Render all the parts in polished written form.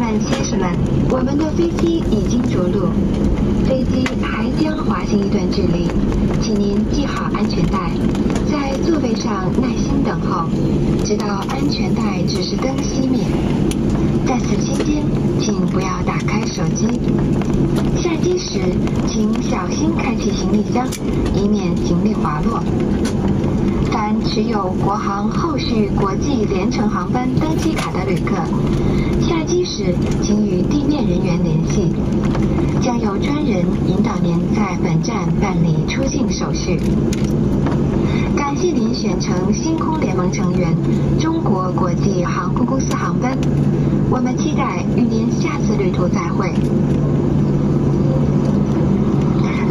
们、先生们，我们的飞机已经着陆，飞机还将滑行一段距离，请您系好安全带，在座位上耐心等候，直到安全带指示灯熄灭。在此期间，请不要打开手机。下机时，请小心开启行李箱，以免行李滑落。凡持有国航后续国际联程航班登机卡的旅客，下机时请与地面人员联系，将有专人引导您在本站办理出境手续。感谢您选乘星空联盟成员中国国际航空公司航班，我们期待与您下次旅途再会。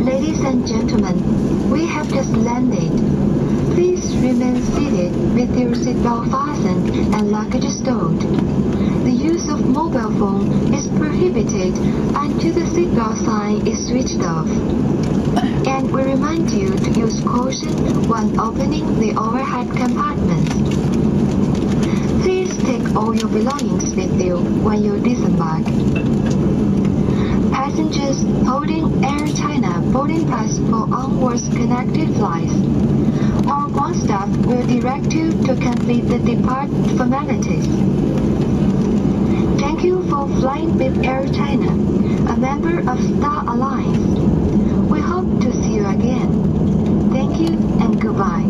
Ladies and gentlemen, we have just landed. Please remain seated with your seatbelt fastened and luggage stowed. The use of mobile phone is prohibited until the seatbelt sign is switched off. And we remind you to use caution when opening the overhead compartments. Please take all your belongings with you when you disembark. Passengers holding Air China boarding pass for onwards connected flights. Our ground staff will direct you to complete the departure formalities. Thank you for flying with Air China, a member of Star Alliance. We hope to see you again. Thank you and goodbye.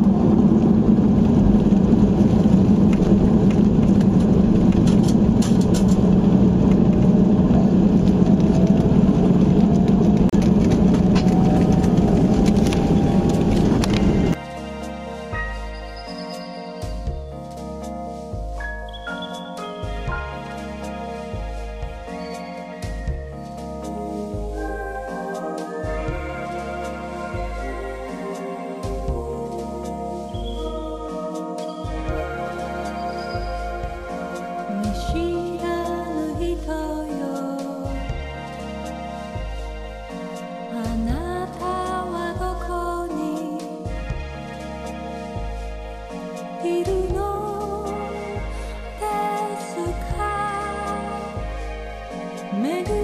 Maybe